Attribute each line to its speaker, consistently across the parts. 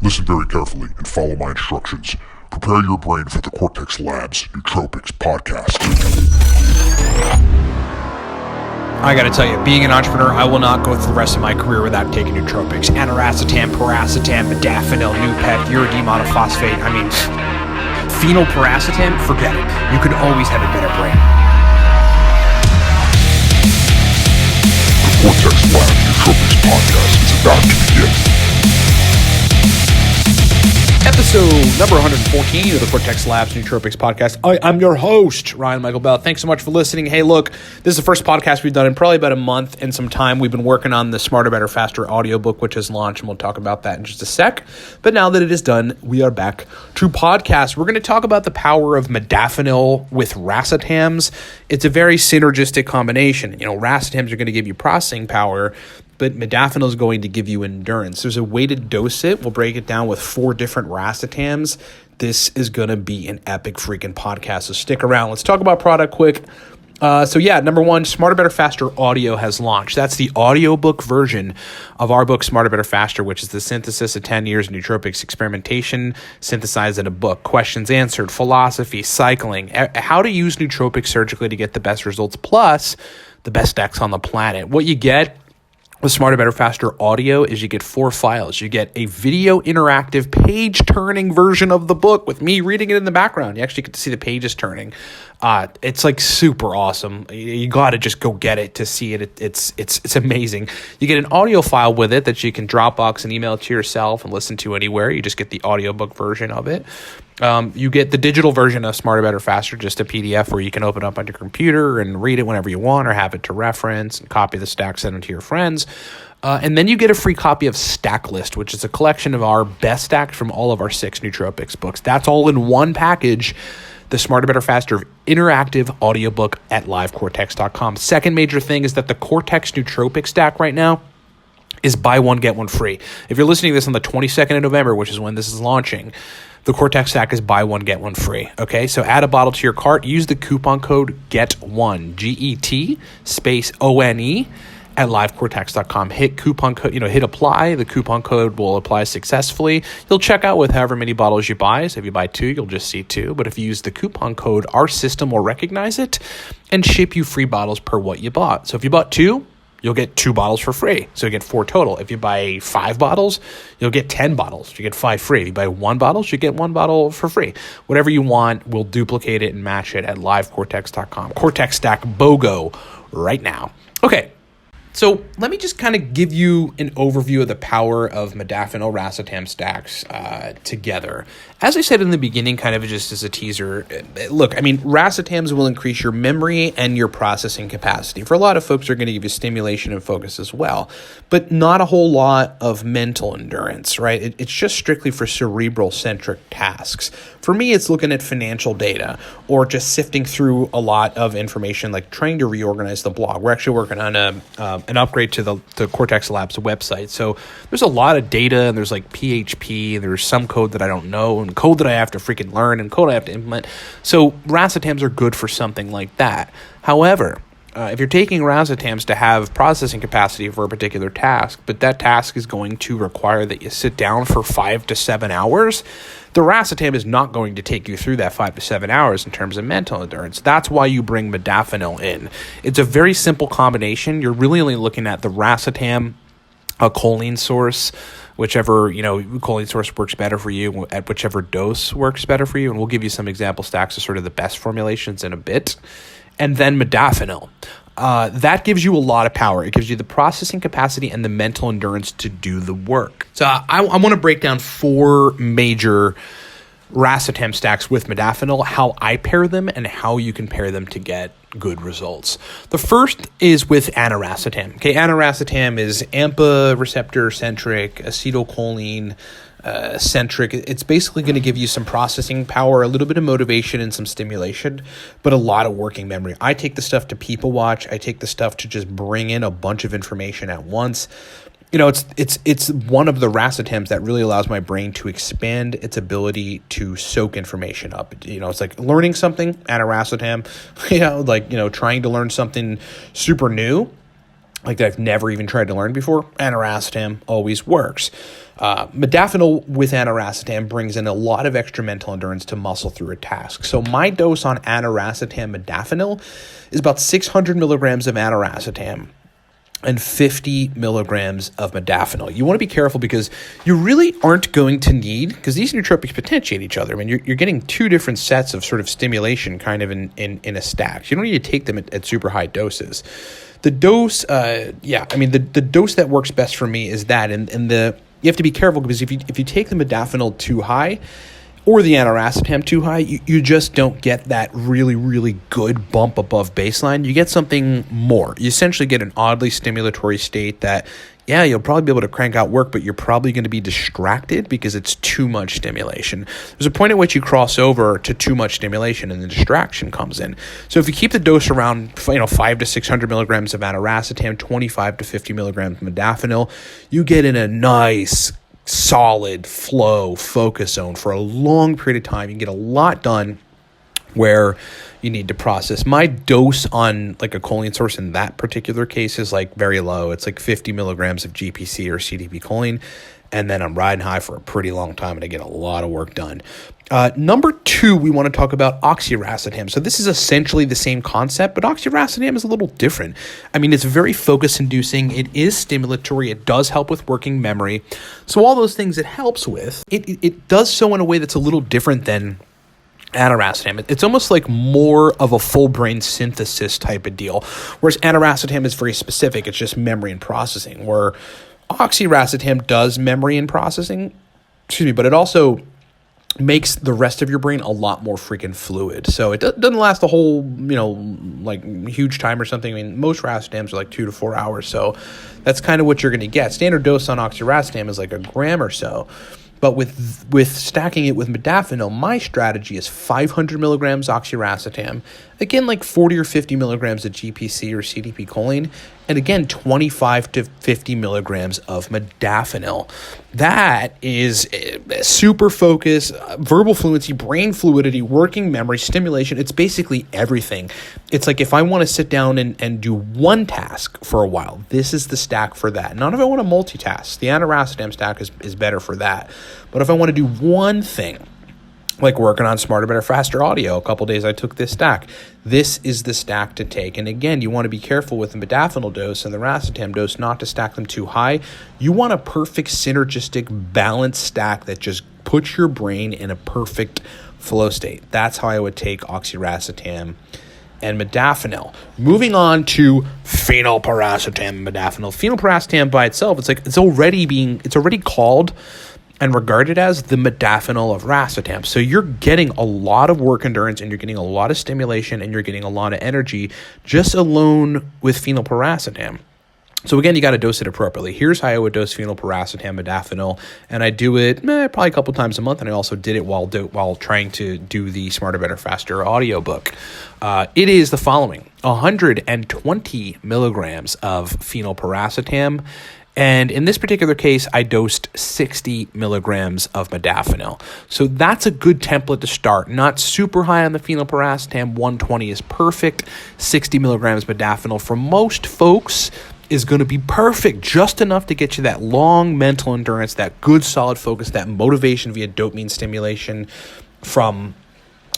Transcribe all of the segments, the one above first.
Speaker 1: Listen very carefully and follow my instructions. Prepare your brain for the Cortex Labs Nootropics podcast.
Speaker 2: I gotta tell you, being an entrepreneur, I will not go through the rest of my career without taking nootropics. Racetam, Paracetam, Modafinil, Nupec, Uridine monophosphate. I mean, phenylparacetam, forget it. You can always have a better brain.
Speaker 1: The Cortex Labs Nootropics podcast is about to begin.
Speaker 2: Episode number 114 of the Cortex Labs Nootropics podcast. I'm your host, Ryan Michael Bell. Thanks so much for listening. Hey, look, this is the first podcast we've done in probably about a month and some time. We've been working on the Smarter, Better, Faster audiobook, which has launched, and we'll talk about that in just a sec. But now that it is done, we are back to podcast. We're going to talk about the power of modafinil with racetams. It's a very synergistic combination. You know, racetams are going to give you processing power, but modafinil is going to give you endurance. There's a way to dose it. We'll break it down with 4 different racetams. This is going to be an epic freaking podcast, so stick around. Let's talk about product quick. Number one, Smarter, Better, Faster audio has launched. That's the audiobook version of our book, Smarter, Better, Faster, which is the synthesis of 10 years of nootropics experimentation, synthesized in a book. Questions answered, philosophy, cycling, how to use nootropics surgically to get the best results, plus the best stacks on the planet. What you get with Smarter, Better, Faster audio is you get 4 files. You get a video interactive page-turning version of the book with me reading it in the background. You actually get to see the pages turning. It's like super awesome. You got to just go get it to see it. It's amazing. You get an audio file with it that you can Dropbox and email to yourself and listen to anywhere. You just get the audiobook version of it. You get the digital version of Smarter, Better, Faster, just a PDF where you can open up on your computer and read it whenever you want or have it to reference and copy the stack, send them to your friends. And then you get a free copy of Stack List, which is a collection of our best stacks from all of our 6 nootropics books. That's all in one package. The Smarter, Better, Faster interactive audiobook at livecortex.com. Second major thing is that the Cortex nootropic stack right now is buy one, get one free. If you're listening to this on the 22nd of November, which is when this is launching, the Cortex stack is buy one, get one free. Okay, so add a bottle to your cart. Use the coupon code GET1, GET space ONE at livecortex.com. Hit coupon code, hit apply. The coupon code will apply successfully. You'll check out with however many bottles you buy. So if you buy 2, you'll just see 2. But if you use the coupon code, our system will recognize it and ship you free bottles per what you bought. So if you bought 2, you'll get 2 bottles for free. So you get 4 total. If you buy 5 bottles, you'll get 10 bottles. You get 5 free. If you buy 1 bottle, you get 1 bottle for free. Whatever you want, we'll duplicate it and match it at livecortex.com. Cortex Stack BOGO right now. Okay. So let me just kind of give you an overview of the power of modafinil racetam stacks together. As I said in the beginning, kind of just as a teaser, look, I mean, racetams will increase your memory and your processing capacity. For a lot of folks, they're going to give you stimulation and focus as well, but not a whole lot of mental endurance, right? It's just strictly for cerebral-centric tasks. For me, it's looking at financial data or just sifting through a lot of information, like trying to reorganize the blog. We're actually working on an upgrade to the Cortex Labs website. So there's a lot of data, and there's like PHP, and there's some code that I don't know, and code that I have to freaking learn, and code I have to implement. So racetams are good for something like that. However, if you're taking racetams to have processing capacity for a particular task, but that task is going to require that you sit down for 5 to 7 hours, the racetam is not going to take you through that 5 to 7 hours in terms of mental endurance. That's why you bring modafinil in. It's a very simple combination. You're really only looking at the racetam, a choline source, whichever choline source works better for you, at whichever dose works better for you. And we'll give you some example stacks of sort of the best formulations in a bit. And then modafinil. That gives you a lot of power. It gives you the processing capacity and the mental endurance to do the work. So I want to break down 4 major racetam stacks with modafinil, how I pair them, and how you can pair them to get good results. The first is with aniracetam. Okay, aniracetam is AMPA receptor centric, acetylcholine centric. It's basically going to give you some processing power, a little bit of motivation and some stimulation, but a lot of working memory. I take the stuff to people watch. I take the stuff to just bring in a bunch of information at once. It's one of the racetams that really allows my brain to expand its ability to soak information up. It's like learning something, aniracetam, trying to learn something super new. like that I've never even tried to learn before, aniracetam always works. Modafinil with aniracetam brings in a lot of extra mental endurance to muscle through a task. So my dose on aniracetam modafinil is about 600 milligrams of aniracetam and 50 milligrams of modafinil. You want to be careful because you really aren't going to need, because these nootropics potentiate each other. I mean, you're getting two different sets of sort of stimulation kind of in a stack. You don't need to take them at super high doses. The dose, the dose that works best for me is that, and you have to be careful because if you take the modafinil too high or the aniracetam too high, you just don't get that really, really good bump above baseline. You get something more. You essentially get an oddly stimulatory state that, yeah, you'll probably be able to crank out work, but you're probably going to be distracted because it's too much stimulation. There's a point at which you cross over to too much stimulation and the distraction comes in. So if you keep the dose around 5 to 600 milligrams of aniracetam, 25 to 50 milligrams of modafinil, you get in a nice, solid flow focus zone for a long period of time. You can get a lot done where you need to process. My dose on like a choline source in that particular case is like very low. It's like 50 milligrams of GPC or CDP choline. And then I'm riding high for a pretty long time and I get a lot of work done. Number 2, we want to talk about oxiracetam. So this is essentially the same concept, but oxiracetam is a little different. I mean, it's very focus inducing. It is stimulatory. It does help with working memory. So all those things it helps with, it does so in a way that's a little different than aniracetam. It's almost like more of a full brain synthesis type of deal, whereas aniracetam is very specific. It's just memory and processing, where oxiracetam does memory and processing, but it also makes the rest of your brain a lot more freaking fluid. So it doesn't last the whole, like huge time or something. I mean, most racetams are like 2 to 4 hours. So that's kind of what you're going to get. Standard dose on oxiracetam is like a gram or so. But with stacking it with modafinil, my strategy is 500 milligrams oxiracetam, again, like 40 or 50 milligrams of GPC or CDP choline, and again, 25 to 50 milligrams of modafinil. That is super focus, verbal fluency, brain fluidity, working memory, stimulation. It's basically everything. It's like if I want to sit down and do one task for a while, this is the stack for that. Not if I want to multitask. The aniracetam stack is better for that. But if I want to do one thing, like working on Smarter, Better, Faster audio, a couple days I took this stack. This is the stack to take. And again, you want to be careful with the modafinil dose and the racetam dose not to stack them too high. You want a perfect synergistic balanced stack that just puts your brain in a perfect flow state. That's how I would take oxiracetam and modafinil. Moving on to phenylpiracetam and modafinil. Phenylpiracetam by itself, it's already called and regarded as the modafinil of racetam. So you're getting a lot of work endurance and you're getting a lot of stimulation and you're getting a lot of energy just alone with phenylpiracetam. So again, you got to dose it appropriately. Here's how I would dose phenylpiracetam modafinil, and I do it probably a couple times a month, and I also did it while trying to do the Smarter, Better, Faster audiobook. It is the following: 120 milligrams of phenylpiracetam. And in this particular case, I dosed 60 milligrams of modafinil. So that's a good template to start. Not super high on the phenylpiracetam. 120 is perfect. 60 milligrams modafinil for most folks is going to be perfect. Just enough to get you that long mental endurance, that good solid focus, that motivation via dopamine stimulation from,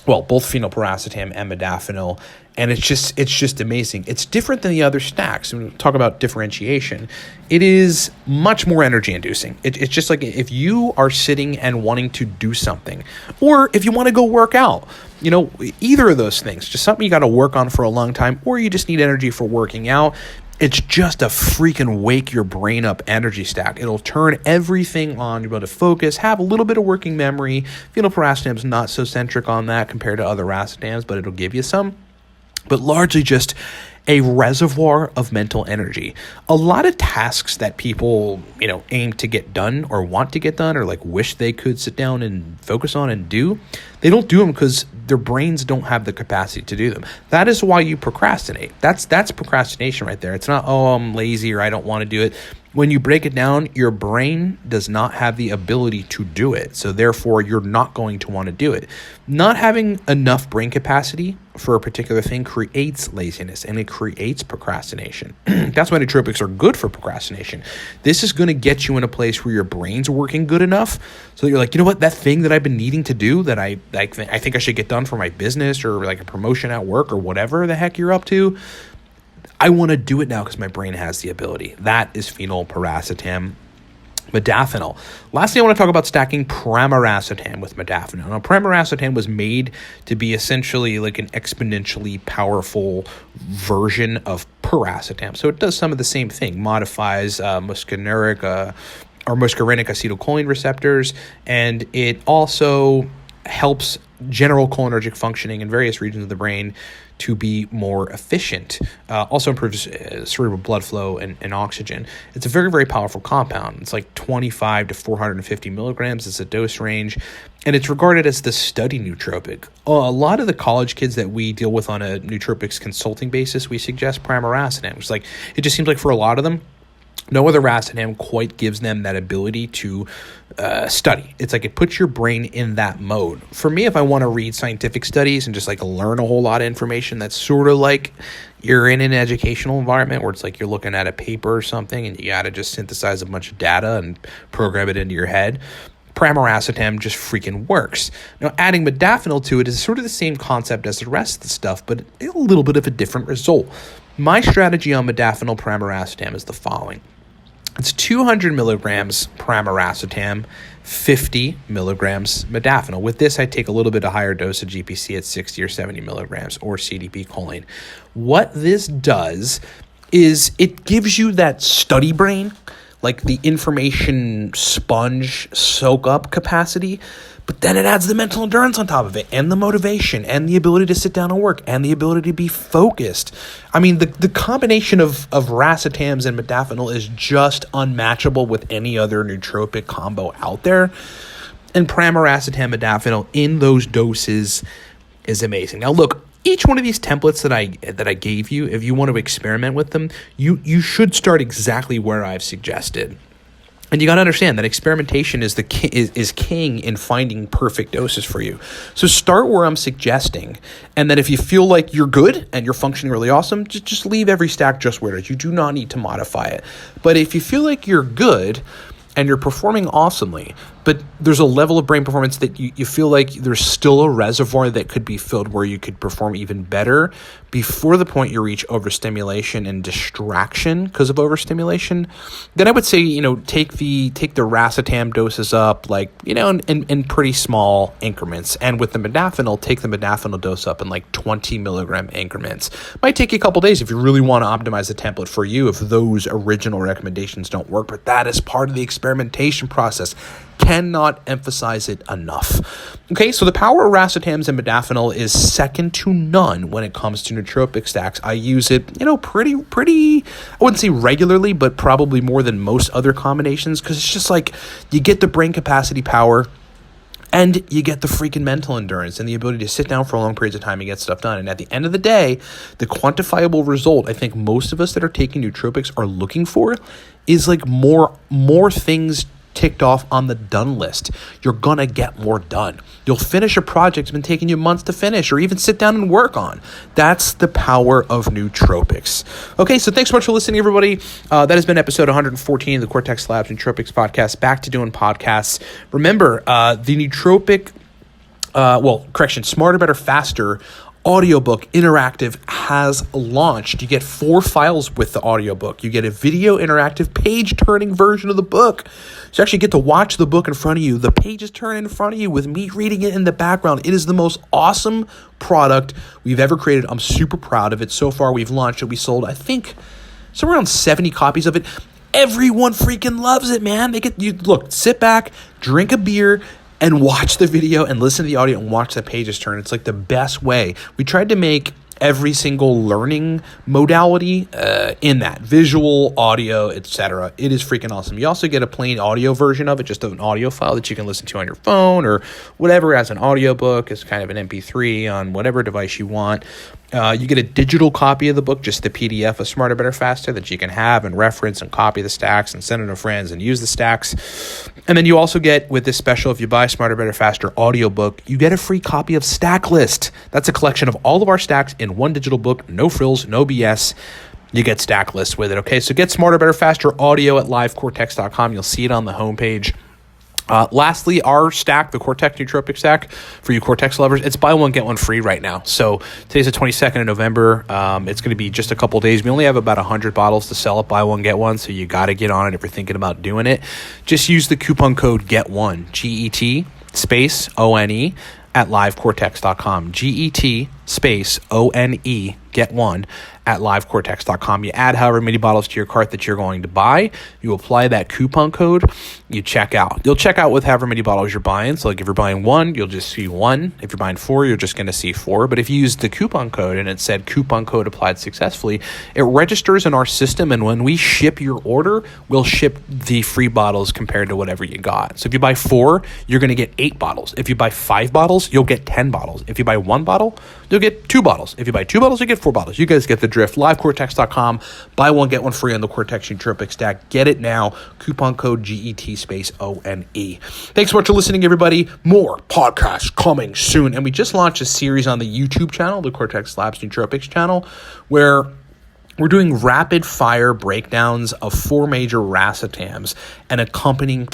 Speaker 2: well, both phenylpiracetam and modafinil. And it's just amazing. It's different than the other stacks. When we talk about differentiation, it is much more energy inducing. It's just like if you are sitting and wanting to do something, or if you want to go work out, either of those things, just something you got to work on for a long time, or you just need energy for working out. It's just a freaking wake your brain up energy stack. It'll turn everything on. You'll be able to focus, have a little bit of working memory. Phenylpiracetam's not so centric on that compared to other racetams, but it'll give you some. But largely just a reservoir of mental energy. A lot of tasks that people, aim to get done or want to get done or like wish they could sit down and focus on and do, they don't do them because their brains don't have the capacity to do them. That is why you procrastinate. That's procrastination right there. It's not, I'm lazy or I don't want to do it. When you break it down, your brain does not have the ability to do it. So therefore, you're not going to want to do it. Not having enough brain capacity for a particular thing creates laziness and it creates procrastination. That's why nootropics are good for procrastination. This is going to get you in a place where your brain's working good enough so that you're like, you know what, that thing that I've been needing to do that I think I should get done for my business or like a promotion at work or whatever the heck you're up to, I want to do it now because my brain has the ability. That is phenylpiracetam. Modafinil. Lastly, I want to talk about stacking pramiracetam with modafinil. Now, pramiracetam was made to be essentially like an exponentially powerful version of piracetam. So it does some of the same thing, modifies muscarinic acetylcholine receptors, and it also helps general cholinergic functioning in various regions of the brain to be more efficient. Also improves cerebral blood flow and oxygen. It's a very, very powerful compound. It's like 25 to 450 milligrams is a dose range, and it's regarded as the study nootropic. A lot of the college kids that we deal with on a nootropics consulting basis, we suggest pramiracetam. It's like, it just seems like for a lot of them, no other racetam quite gives them that ability to study. It's like it puts your brain in that mode. For me, if I want to read scientific studies and just like learn a whole lot of information, that's sort of like you're in an educational environment where it's like you're looking at a paper or something and you got to just synthesize a bunch of data and program it into your head. Pramiracetam just freaking works. Now, adding modafinil to it is sort of the same concept as the rest of the stuff, but a little bit of a different result. My strategy on modafinil pramiracetam is the following. It's 200 milligrams pramiracetam, 50 milligrams modafinil. With this, I take a little bit of higher dose of GPC at 60 or 70 milligrams or CDP choline. What this does is it gives you that study brain, like the information sponge soak up capacity, but then it adds the mental endurance on top of it and the motivation and the ability to sit down and work and the ability to be focused. I mean, the combination of racetams and modafinil is just unmatchable with any other nootropic combo out there. And pramiracetam modafinil in those doses is amazing. Now, look, each one of these templates that I gave you, if you want to experiment with them, you should start exactly where I've suggested. And you got to understand that experimentation is king in finding perfect doses for you. So start where I'm suggesting, and then if you feel like you're good and you're functioning really awesome, just leave every stack just where it is. You do not need to modify it. But if you feel like you're good and you're performing awesomely, but there's a level of brain performance that you feel like there's still a reservoir that could be filled where you could perform even better before the point you reach overstimulation and distraction because of overstimulation, then I would say, take the racetam doses up, in pretty small increments. And with the modafinil, take the modafinil dose up in 20 milligram increments. Might take you a couple days if you really want to optimize the template for you if those original recommendations don't work, but that is part of the experimentation process. Cannot emphasize it enough. Okay, so the power of racetams and modafinil is second to none when it comes to nootropic stacks. I use it, pretty, I wouldn't say regularly, but probably more than most other combinations because it's just like you get the brain capacity power and you get the freaking mental endurance and the ability to sit down for long periods of time and get stuff done. And at the end of the day, the quantifiable result I think most of us that are taking nootropics are looking for is more things ticked off on the done list. You're gonna get more done. You'll finish a project that's been taking you months to finish or even sit down and work on. That's the power of nootropics. Okay, so thanks so much for listening, everybody. That has been episode 114 of the Cortex Labs Nootropics podcast. Back to doing podcasts. Remember, the nootropic, Smarter, Better, Faster audiobook interactive has launched. You get 4 files with the audiobook. You get a video interactive page turning version of the book. So you actually get to watch the book in front of you. The pages turn in front of you with me reading it in the background. It is the most awesome product we've ever created. I'm super proud of it. So far we've launched it. We sold, I think, somewhere around 70 copies of it. Everyone freaking loves it, man. Sit back, drink a beer, and watch the video and listen to the audio and watch the pages turn. It's like the best way. We tried to make every single learning modality in that. Visual, audio, etc. It is freaking awesome. You also get a plain audio version of it, just an audio file that you can listen to on your phone or whatever as an audiobook. It's kind of an MP3 on whatever device you want. You get a digital copy of the book, just the PDF of Smarter, Better, Faster, that you can have and reference and copy the stacks and send it to friends and use the stacks. And then you also get, with this special, if you buy Smarter, Better, Faster audiobook, you get a free copy of Stack List. That's a collection of all of our stacks in one digital book, no frills, no BS. You get Stack List with it, okay? So get Smarter, Better, Faster audio at livecortex.com. You'll see it on the homepage. Lastly, our stack, the Cortex Nootropic stack, for you Cortex lovers, it's buy one, get one free right now. So today's the 22nd of November. It's going to be just a couple days. We only have about 100 bottles to sell at buy one, get one, so you got to get on it if you're thinking about doing it. Just use the coupon code GET1, GET space ONE at livecortex.com. GET space ONE, get one at livecortex.com. You add however many bottles to your cart that you're going to buy. You apply that coupon code. You check out. You'll check out with however many bottles you're buying. So like if you're buying one, you'll just see one. If you're buying four, you're just going to see four. But if you use the coupon code and it said coupon code applied successfully, it registers in our system. And when we ship your order, we'll ship the free bottles compared to whatever you got. So if you buy four, you're going to get 8 bottles. If you buy 5 bottles, you'll get 10 bottles. If you buy 1 bottle, you'll get 2 bottles. If you buy 2 bottles, you get 4 bottles. You guys get the drift. LiveCortex.com. Buy one, get one free on the Cortex Nootropic stack. Get it now. Coupon code GET space ONE. Thanks so much for listening, everybody. More podcasts coming soon. And we just launched a series on the YouTube channel, the Cortex Labs Nootropics channel, where we're doing rapid fire breakdowns of 4 major racetams and accompanying